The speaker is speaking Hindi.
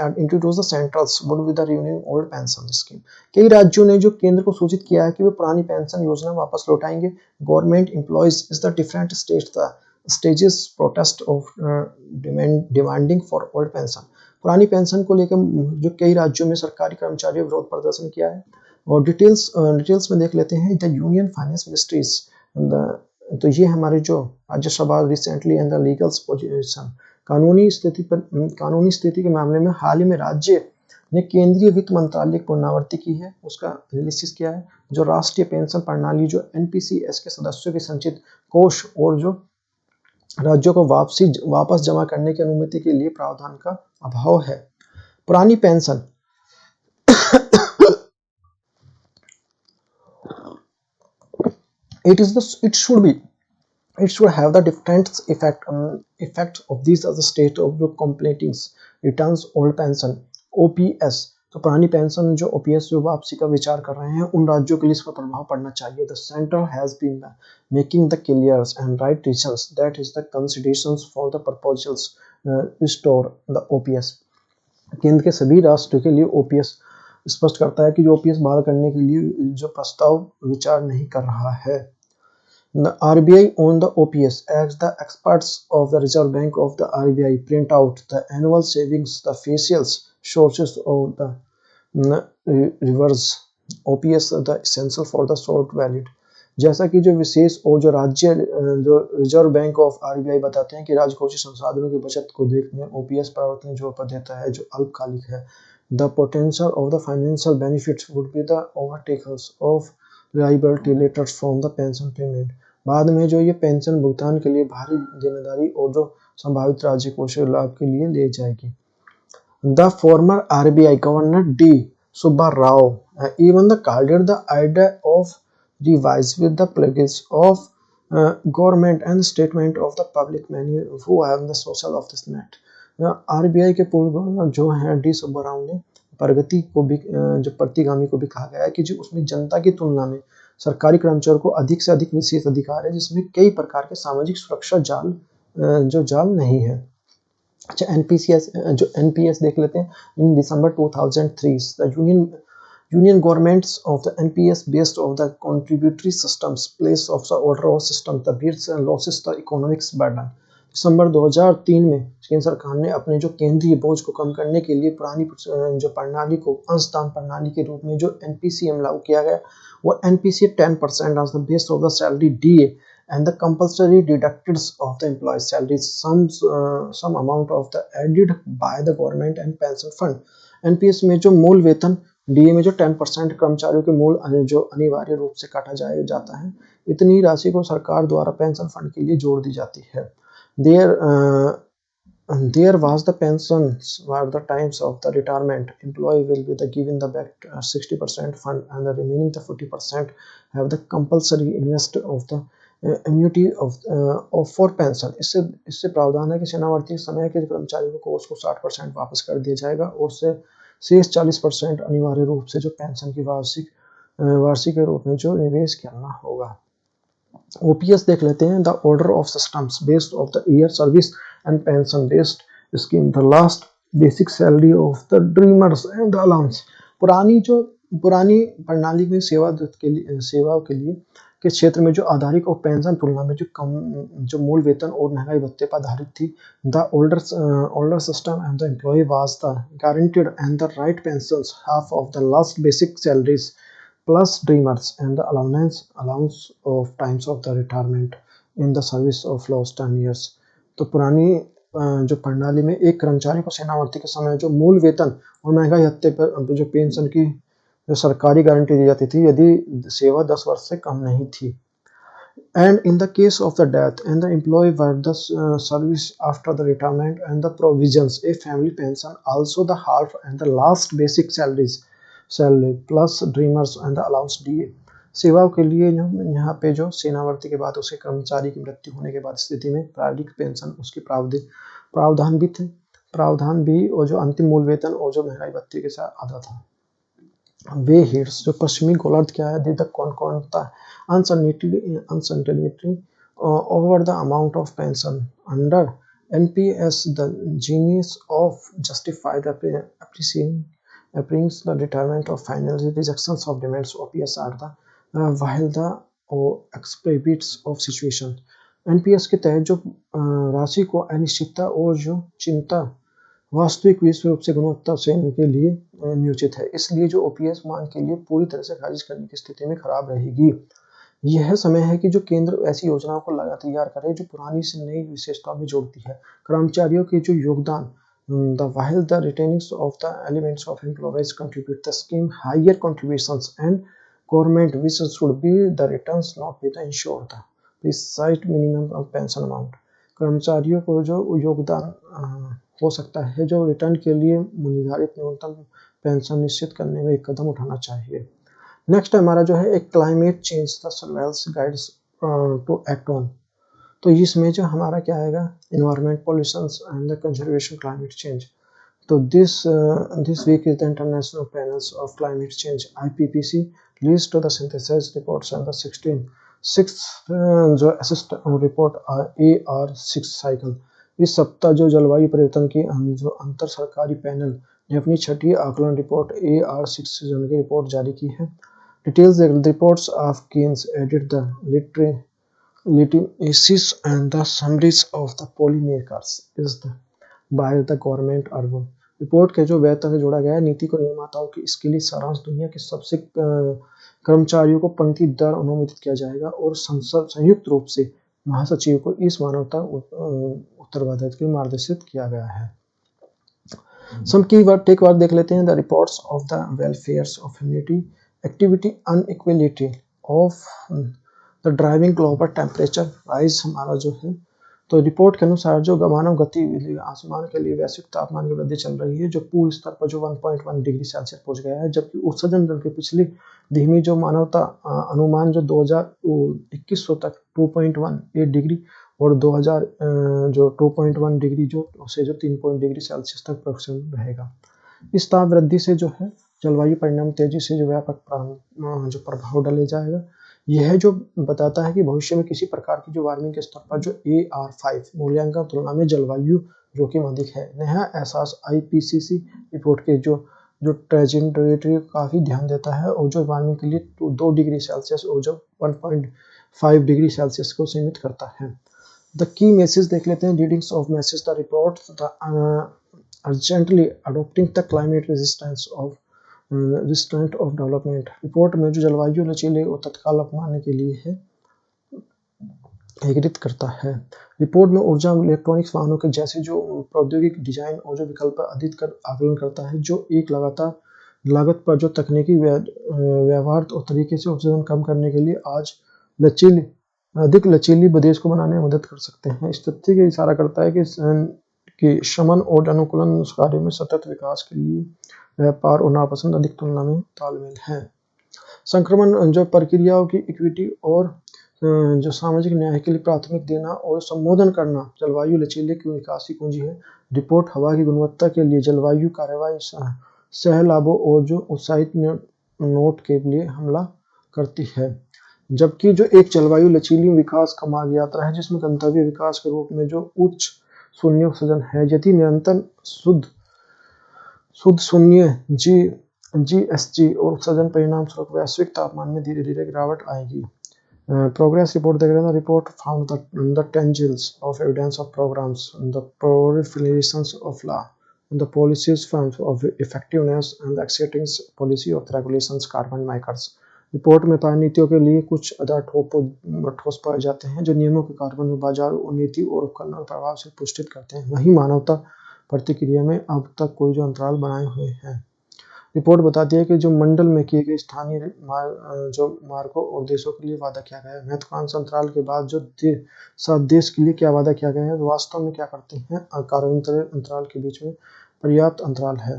and introduce the centrals would be the renewing old pension scheme. कई राज्यों ने जो केंद्र को सूचित किया है कि वे पुरानी पेंशन योजना वापस लौटाएंगे. Government employees is the different stages protest of demanding for old pension. पुरानी पेंशन को लेकर जो कई राज्यों में सरकारी कर्मचारियों विरोध प्रदर्शन किया है. और डिटेल्स में देख लेते हैं. द यूनियन फाइनेंस मिनिस्ट्रीज, तो ये हमारे जो Rajya Sabha recently and the legal position, कानूनी स्थिति के मामले में हाल ही में राज्य ने केंद्रीय वित्त मंत्रालय की पुनरावृत्ति की है. उसका एनालिसिस किया है. जो राष्ट्रीय पेंशन प्रणाली जो एनपीसीएस के सदस्यों के संचित कोष और जो राज्यों को वापस जमा करने की अनुमति के लिए प्रावधान का अभाव है. पुरानी pension it should have the different effect of these other state of completing returns old pension OPS. तो पुरानी पेंशन जो OPS जो वापसी का विचार कर रहे हैं उन राज्यों के लिए इसका प्रभाव पड़ना चाहिए. The center has been making the clear and right decisions that is the considerations for the proposals restore the OPS. केंद्र के सभी राष्ट्रों के लिए OPS स्पष्ट करता है कि जो OPS बहाल करने के लिए जो प्रस्ताव विचार नहीं कर रहा है. The RBI on the OPS as the experts of the Reserve Bank of the RBI print out the annual savings, the facial sources of the reverse OPS the essential for the short valid. जैसा कि जो विशेष और जो राज्य जो रिजर्व बैंक ऑफ आरबीआई बताते हैं कि राजकोषीय संसाधनों की बचत को देखने OPS प्रवर्तन जोर पर देता है जो अल्पकालिक है. The potential of the financial benefits would be the overtakers of liability letters from the pension payment. बाद में जो ये पेंशन भुगतान के लिए भारी जिम्मेदारी और जो संभावित राज्य कोषीय लाभ के लिए ले जाएगी. The former RBI Governor D. Subba Rao even the called the idea of revise with the pledges of government and statement of the public many who have the social of this net. RBI के पूर्व गवर्नर जो हैं डी सुब्बा राव ने प्रगति को भी जो प्रतिगामी को भी कहा गया है कि जो उसमें जनता की तुलना में सरकारी कर्मचारियों को अधिक से अधिक विशेष अधिकार है जिसमें कई प्रकार के सामाजिक सुरक्षा जाल नहीं है. अच्छा एनपीएस देख लेते हैं. In December 2003 the union governments of the NPS based of the contributory systems place of the order of system the bits and losses the economics burden. दिसंबर 2003 में केंद्र सरकार ने अपने जो केंद्रीय बोझ को कम करने के लिए पुरानी जो प्रणाली को अंशदान प्रणाली के रूप में जो एनपीसीएम लागू किया गया. वो NPC 10% of the base of the salary DA and the compulsory deductions of the employees salaries some amount of the added by the government and pension fund. NPS में जो मूल वेतन डीए में जो 10% कर्मचारियों के मूल जो अनिवार्य रूप से काटा जाता है इतनी राशि को सरकार द्वारा पेंशन फंड के लिए जोड़ दी जाती है. There was the pensions were the times of the retirement employee will be the given the back 60% fund and the remaining the 40% have the compulsory invest of the annuity of for pension. इससे प्रावधान है कि सेनावर्ती समय के कर्मचारियों को उसको 60% वापस कर दिया जाएगा और शेष 40% अनिवार्य रूप से जो पेंशन की वार्षिक के रूप में जो निवेश करना होगा. OPS देख लेते हैं. The order of systems based of the year service and pension based scheme the last basic salary of the dreamers and the allowance. पुरानी प्रणाली में सेवाओं के लिए के क्षेत्र में जो आधारिक और पेंशन तुलना में जो मूल वेतन और महंगाई भत्ते पर आधारित थी. The older system and the employee was the guaranteed and the right pensions half of the last basic salaries plus dreamers and the allowance of times of the retirement in the service of last 10 years. तो पुरानी जो प्रणाली में एक कर्मचारी को सेनावर्ती के समय जो मूल वेतन और महंगाई भत्ते पर जो पेंशन की जो सरकारी गारंटी दी जाती थी यदि सेवा 10 वर्ष से कम नहीं थी. And in the case of the death and the employee were the service after the retirement and the provisions a family pension also the half and the last basic salary plus dreamers and the allowance DA. सेवाओं के लिए यहाँ पे जो सेनावर्ती के बाद उसके कर्मचारी की मृत्यु होने के बाद स्थिति में प्रारंभिक पेंशन उसके प्रावधान भी और जो अंतिम मूल वेतन और जो महंगाई भत्ते के साथ आधा था. वे हिट्स जो पश्चिमी गोलार्ध क्या है द कौन uncertainty over the amount of pension under NPS, the genius of justified appearance, the determinant of final rejections of demands. OPS are the while the expedients of situation. NPS के तहत जो राशि को अनिश्चितता और जो चिंता वास्तविक विश्व रूप से गुणवत्ता से इनके लिए नियोजित है, इसलिए जो OPS मांग के लिए पूरी तरह से खारिज करने की स्थिति में खराब रहेगी। यह समय है कि जो केंद्र ऐसी योजनाओं को तैयार करे जो पुरानी से नई विशेषताओं में जोड़ती है। कर्मचारियों के जो योगदान, the while the retainings of the elements of employees contribute the scheme higher contributions and government which should be the returns not be the ensure the precise minimum of pension amount। कर्मचारियों को जो योगदान हो सकता है जो रिटर्न के लिए निर्धारित न्यूनतम पेंशन निश्चित करने में एक कदम उठाना चाहिए। नेक्स्ट हमारा जो है एक climate change the surveillance guides to act on. तो इसमें जो हमारा क्या आएगा, environment pollutions and the conservation climate change. तो this week is the international panels of climate change IPCC leads to the synthesised reports and the 16th जो असिस्ट रिपोर्ट AR6 साइकिल। इस सप्ताह जो जलवायु परिवर्तन की जो अंतर सरकारी पैनल ने अपनी छठी आकलन रिपोर्ट AR6 की रिपोर्ट जारी की है। Details the reports of Keynes added the literacies and the summaries of the policymakers is the by the government urban। Report के जो व्ययता से जोड़ा गया है नीति को निर्माताओं की, इसके लिए सारांश दुनिया के सबसे कर्मचारियों को पंक्ति दर अनुमोदित किया जाएगा और संसद संयुक्त रूप से महासचिव को इस मानवता उत्तरदायित्व के मार्गदर्शित किया गया है। Some keyword take वर्ड देख लेते हैं। The reports of the welfares of humanity activity inequality of the driving global temperature rise हमारा जो है, तो रिपोर्ट के अनुसार जो मानव गतिविधि आसमान के लिए वैश्विक तापमान की वृद्धि चल रही है जो पूर्व स्तर पर जो 1.1 डिग्री सेल्सियस पहुंच गया है, जबकि उत्सर्जन दर के पिछली धीमी जो मानवता अनुमान जो 2021 तक 2.18 डिग्री और 2000 जो 2.1 डिग्री जो से जो 3 डिग्री सेल्सियस तक प्रक्षेपण रहेगा। इस ताप वृद्धि से जो है जलवायु परिणाम तेजी से जो व्यापक जो प्रभाव डाले जाएगा। यह जो बताता है कि भविष्य में किसी प्रकार की जो वार्मिंग के स्तर पर जो AR5 मूल्यांकन तुलना में जलवायु जोखिम अधिक है। नया एहसास IPCC रिपोर्ट के जो ट्रेजेक्टरी काफी ध्यान देता है और जो वार्मिंग के लिए 2 डिग्री सेल्सियस और जो 1.5 डिग्री सेल्सियस को सीमित करता है। द की मैसेज देख लेते हैं। Readings of message the report the urgently adopting the climate resistant of development. Report में जो जलवायु लचीले और तत्काल अपनाने के लिए है एकीकृत करता है। रिपोर्ट में ऊर्जा इलेक्ट्रॉनिक्स वाहनों के जैसे जो प्रौद्योगिक डिजाइन और जो विकल्प अधिक कर आकलन करता है जो एक लगातार लागत पर जो तकनीकी व्यवहार और तरीके से उत्सर्जन कम करने के लिए आज अधिक लचीली प्रदेश को बनाने में मदद कर सकते हैं। इस तथ्य का इशारा करता है कि शमन और अनुकूलन कार्यों में सतत विकास के लिए व्यापार और नापसंद अधिक तुलना में तालमेल है। संक्रमण जो प्रक्रियाओं की इक्विटी और जो सामाजिक न्याय के लिए प्राथमिक देना और संबोधन करना जलवायु लचीले की विकास की कुंजी है। रिपोर्ट हवा की गुणवत्ता के लिए जलवायु कार्रवाई सह लाभों और जो उत्साहित नोट के लिए हमला करती है, जबकि जो एक जलवायु लचीली विकास का मार्ग यात्रा है जिसमें गंतव्य विकास के रूप में जो उच्च शून्य उत्सर्जन है। यदि निरंतर शुद्ध शून्य GHG और उत्सर्जन परिणाम स्वरूप वैश्विक तापमान में धीरे धीरे गिरावट आएगी। प्रोग्रेस रिपोर्ट देख रहे हैं। Report found the tangibles of evidence of programmes the proliferations of law the policies of effectiveness and the accepting policy of the regulations carbon makers। Report में पाए नीतियों के लिए कुछ आधार ठोस पाए जाते हैं जो नियमों के कार्बन बाजार और नीति और उपकरणों के प्रभाव से पुष्टित करते हैं। वहीं मानवता प्रतिक्रिया में अब तक कोई जो अंतराल बनाए हुए हैं। रिपोर्ट बताती है कि जो मंडल में किए गए स्थानीय जो मार्गों और देशों के लिए वादा किया गया है, महत्वाकांक्षी अंतराल के बाद जो देश के लिए क्या वादा किया गया है वास्तव में क्या करते हैं। कार्बन अंतराल के बीच में पर्याप्त अंतराल है।